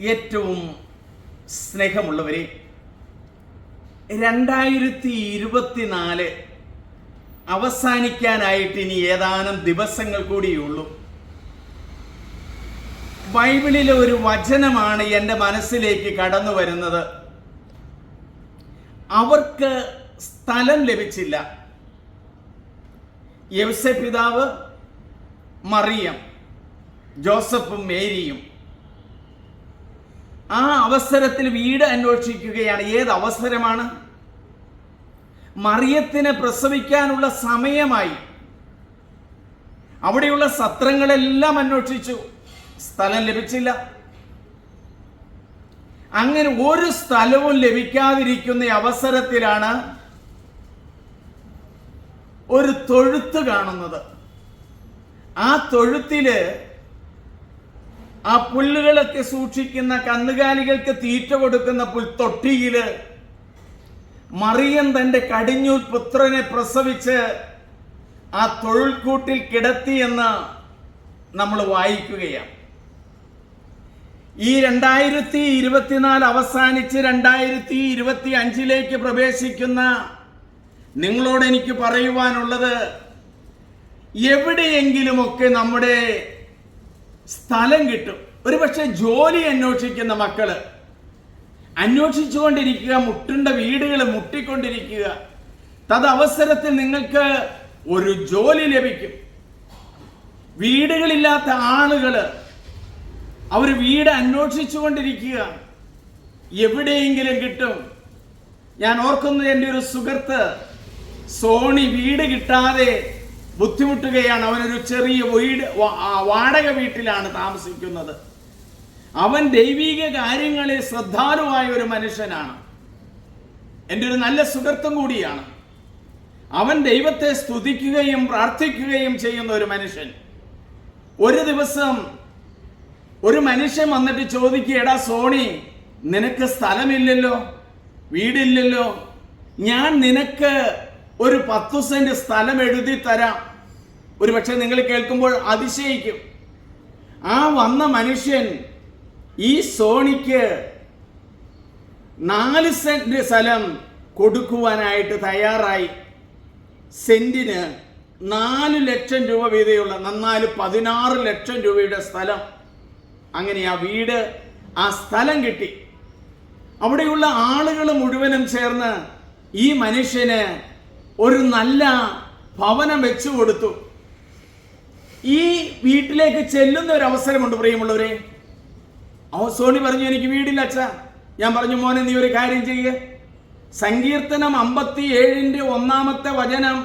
ഏറ്റവും സ്നേഹമുള്ളവരെ, 2024 അവസാനിക്കാനായിട്ട് ഇനി ഏതാനും ദിവസങ്ങൾ കൂടിയുള്ളൂ. ബൈബിളിലെ ഒരു വചനമാണ് എൻ്റെ മനസ്സിലേക്ക് കടന്നു വരുന്നത്. അവർക്ക് സ്ഥലം ലഭിച്ചില്ല. യോസേപ്പ് പിതാവ്, മറിയം, ജോസഫും മേരിയും ആ അവസരത്തിൽ വീട് അന്വേഷിക്കുകയാണ്. ഏത് അവസരമാണ്? മറിയത്തിന് പ്രസവിക്കാനുള്ള സമയമായി. അവിടെയുള്ള സത്രങ്ങളെല്ലാം അന്വേഷിച്ചു, സ്ഥലം ലഭിച്ചില്ല. അങ്ങനെ ഒരു സ്ഥലവും ലഭിക്കാതിരിക്കുന്ന അവസരത്തിലാണ് ഒരു തൊഴുത്ത് കാണുന്നത്. ആ തൊഴുത്തില് ആ പുല്ലുകളൊക്കെ സൂക്ഷിക്കുന്ന കന്നുകാലികൾക്ക് തീറ്റ കൊടുക്കുന്ന പുൽത്തൊട്ടിയില് മറിയം തന്റെ കടിഞ്ഞൂൽ പുത്രനെ പ്രസവിച്ച് ആ തൊഴിൽക്കൂട്ടിൽ കിടത്തിയെന്ന് നമ്മൾ വായിക്കുകയാണ്. ഈ 2024 അവസാനിച്ച് 2025 പ്രവേശിക്കുന്ന നിങ്ങളോട് എനിക്ക് പറയുവാനുള്ളത്, എവിടെയെങ്കിലുമൊക്കെ നമ്മുടെ സ്ഥലം കിട്ടും. ഒരുപക്ഷെ ജോലി അന്വേഷിക്കുന്ന മക്കള് അന്വേഷിച്ചുകൊണ്ടിരിക്കുക, മുട്ടേണ്ട വീടുകൾ മുട്ടിക്കൊണ്ടിരിക്കുക. തദവസരത്തിൽ നിങ്ങൾക്ക് ഒരു ജോലി ലഭിക്കും. വീടുകളില്ലാത്ത ആളുകള് അവർ വീട് അന്വേഷിച്ചുകൊണ്ടിരിക്കുക, എവിടെയെങ്കിലും കിട്ടും. ഞാൻ ഓർക്കുന്നത്, എൻ്റെ ഒരു സുഹൃത്ത് സോണി വീട് കിട്ടാതെ ബുദ്ധിമുട്ടുകയാണ്. അവനൊരു ചെറിയ വീട് വാടക വീട്ടിലാണ് താമസിക്കുന്നത്. അവൻ ദൈവിക കാര്യങ്ങളിൽ ശ്രദ്ധാലുവായ ഒരു മനുഷ്യനാണ്. എൻ്റെ ഒരു നല്ല സുഹൃത്തും കൂടിയാണ്. അവൻ ദൈവത്തെ സ്തുതിക്കുകയും പ്രാർത്ഥിക്കുകയും ചെയ്യുന്ന ഒരു മനുഷ്യൻ. ഒരു ദിവസം ഒരു മനുഷ്യൻ വന്നിട്ട് ചോദിക്കുക, എടാ സോണി, നിനക്ക് സ്ഥലമില്ലല്ലോ, വീടില്ലല്ലോ, ഞാൻ നിനക്ക് ഒരു 10 സെന്റ് സ്ഥലം എഴുതി തരാം. ഒരു പക്ഷെ നിങ്ങൾ കേൾക്കുമ്പോൾ അതിശയിക്കും. ആ വന്ന മനുഷ്യൻ ഈ സോണിക്ക് 4 സെന്റ് സ്ഥലം കൊടുക്കുവാനായിട്ട് തയ്യാറായി. സെന്റിന് 4 ലക്ഷം രൂപ വീതയുള്ള, നന്നാല് 16 ലക്ഷം രൂപയുടെ സ്ഥലം. അങ്ങനെ ആ വീട്, ആ സ്ഥലം കിട്ടി. അവിടെയുള്ള ആളുകൾ മുഴുവനും ചേർന്ന് ഈ മനുഷ്യന് ഒരു നല്ല ഭവനം വെച്ചു കൊടുത്തു. ഈ വീട്ടിലേക്ക് ചെല്ലുന്ന ഒരു അവസരമുണ്ട് പ്രിയമുള്ളവരെ. സോണി പറഞ്ഞു, എനിക്ക് വീടില്ല അച്ഛാ. ഞാൻ പറഞ്ഞു, മോനെ നീ ഒരു കാര്യം ചെയ്യ്. സങ്കീർത്തനം 57 1 വചനം,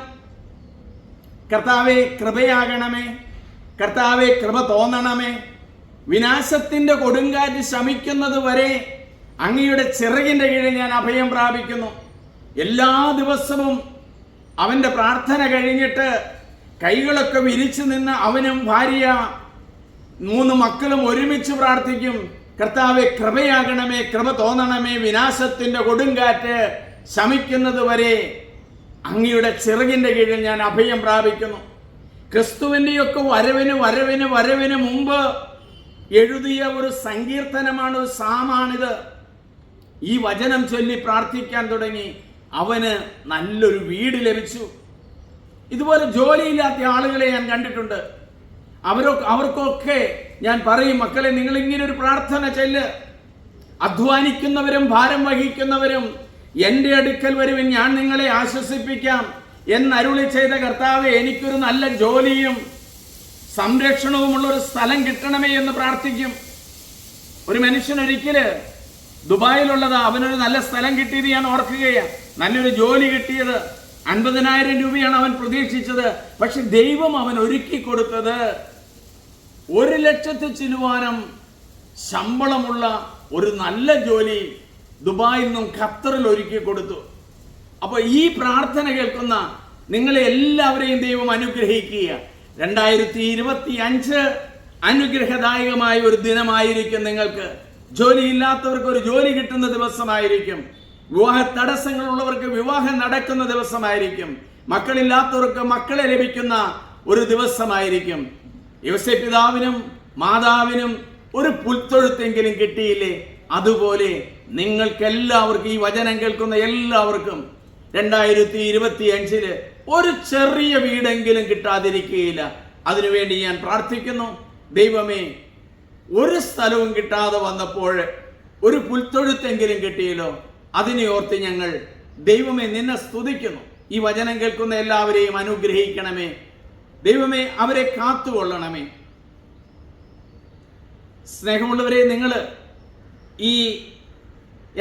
കർത്താവേ കൃപയാകണമേ, കർത്താവേ കൃപ തോന്നണമേ, വിനാശത്തിന്റെ കൊടുങ്കാറ്റ് ശമിക്കുന്നത് വരെ അങ്ങയുടെ ചിറകിന്റെ കീഴിൽ ഞാൻ അഭയം പ്രാപിക്കുന്നു. എല്ലാ ദിവസവും അവന്റെ പ്രാർത്ഥന കഴിഞ്ഞിട്ട് കൈകളൊക്കെ വിരിച്ചു നിന്ന് അവനും ഭാര്യ 3 മക്കളും ഒരുമിച്ച് പ്രാർത്ഥിക്കും, കർത്താവേ കൃപയാകണമേ, കൃപ തോന്നണമേ, വിനാശത്തിന്റെ കൊടുങ്കാറ്റ് ശമിക്കുന്നത് വരെ അങ്ങയുടെ ചിറകിന്റെ കീഴിൽ ഞാൻ അഭയം പ്രാപിക്കുന്നു. ക്രിസ്തുവിന്റെയൊക്കെ വരവിന് മുമ്പ് എഴുതിയ ഒരു സങ്കീർത്തനമാണ്, ഒരു സാമാണിത്. ഈ വചനം ചൊല്ലി പ്രാർത്ഥിക്കാൻ തുടങ്ങി. അവന് നല്ലൊരു വീട് ലഭിച്ചു. ഇതുപോലെ ജോലിയില്ലാത്ത ആളുകളെ ഞാൻ കണ്ടിട്ടുണ്ട്. അവർക്കൊക്കെ ഞാൻ പറയും, മക്കളെ നിങ്ങൾ ഇങ്ങനെ ഒരു പ്രാർത്ഥന ചൊല്ല്. അധ്വാനിക്കുന്നവരും ഭാരം വഹിക്കുന്നവരും എൻ്റെ അടുക്കൽ വരുവിൻ, ഞാൻ നിങ്ങളെ ആശ്വസിപ്പിക്കാം എന്നരുളി ചെയ്ത കർത്താവേ, എനിക്കൊരു നല്ല ജോലിയും സംരക്ഷണവുമുള്ള ഒരു സ്ഥലം കിട്ടണമേ എന്ന് പ്രാർത്ഥിക്കും. ഒരു മനുഷ്യൻ ഒരിക്കല് ദുബായിലുള്ളത്, അവനൊരു നല്ല സ്ഥലം കിട്ടിയത് ഞാൻ ഓർക്കുകയാണ്. നല്ലൊരു ജോലി കിട്ടിയത്, 50,000 രൂപയാണ് അവൻ പ്രതീക്ഷിച്ചത്. പക്ഷെ ദൈവം അവൻ ഒരുക്കി കൊടുത്തത് 1 ലക്ഷത്തിൽ ചിലവാനം ശമ്പളമുള്ള ഒരു നല്ല ജോലി ദുബായിൽ നിന്നും ഖത്തറിൽ ഒരുക്കി കൊടുത്തു. അപ്പൊ ഈ പ്രാർത്ഥന കേൾക്കുന്ന നിങ്ങളെ എല്ലാവരെയും ദൈവം അനുഗ്രഹിക്കുക. 2025 അനുഗ്രഹദായകമായ ഒരു ദിനമായിരിക്കും. നിങ്ങൾക്ക് ജോലിയില്ലാത്തവർക്ക് ഒരു ജോലി കിട്ടുന്ന ദിവസമായിരിക്കും. വിവാഹ തടസ്സങ്ങളുള്ളവർക്ക് വിവാഹം നടക്കുന്ന ദിവസമായിരിക്കും. മക്കളില്ലാത്തവർക്ക് മക്കളെ ലഭിക്കുന്ന ഒരു ദിവസമായിരിക്കും. യോസേപ്പ് പിതാവിനും മാതാവിനും ഒരു പുൽത്തൊഴുത്തെങ്കിലും കിട്ടിയില്ലേ? അതുപോലെ നിങ്ങൾക്കെല്ലാവർക്കും, ഈ വചനം കേൾക്കുന്ന എല്ലാവർക്കും 2025 ഒരു ചെറിയ വീടെങ്കിലും കിട്ടാതിരിക്കുകയില്ല. അതിനുവേണ്ടി ഞാൻ പ്രാർത്ഥിക്കുന്നു. ദൈവമേ, ഒരു സ്ഥലവും കിട്ടാതെ വന്നപ്പോൾ ഒരു പുൽത്തൊഴുത്തെങ്കിലും കിട്ടിയല്ലോ, അതിനെ ഓർത്ത് ഞങ്ങൾ ദൈവമേ നിന്നെ സ്തുതിക്കുന്നു. ഈ വചനം കേൾക്കുന്ന എല്ലാവരെയും അനുഗ്രഹിക്കണമേ. ദൈവമേ, അവരെ കാത്തുകൊള്ളണമേ. സ്നേഹമുള്ളവരെ, നിങ്ങൾ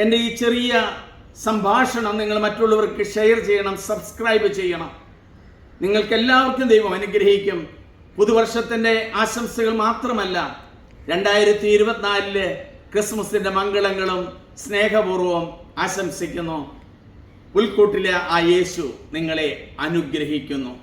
എൻ്റെ ഈ ചെറിയ സംഭാഷണം നിങ്ങൾ മറ്റുള്ളവർക്ക് ഷെയർ ചെയ്യണം, സബ്സ്ക്രൈബ് ചെയ്യണം. നിങ്ങൾക്കെല്ലാവർക്കും ദൈവം അനുഗ്രഹിക്കും. പുതുവർഷത്തിൻ്റെ ആശംസകൾ മാത്രമല്ല, 2024 ക്രിസ്മസിൻ്റെ മംഗളങ്ങളും സ്നേഹപൂർവ്വം ആശംസിക്കുന്നു. പുൽക്കൂട്ടിലെ ആ യേശു നിങ്ങളെ അനുഗ്രഹിക്കുന്നു.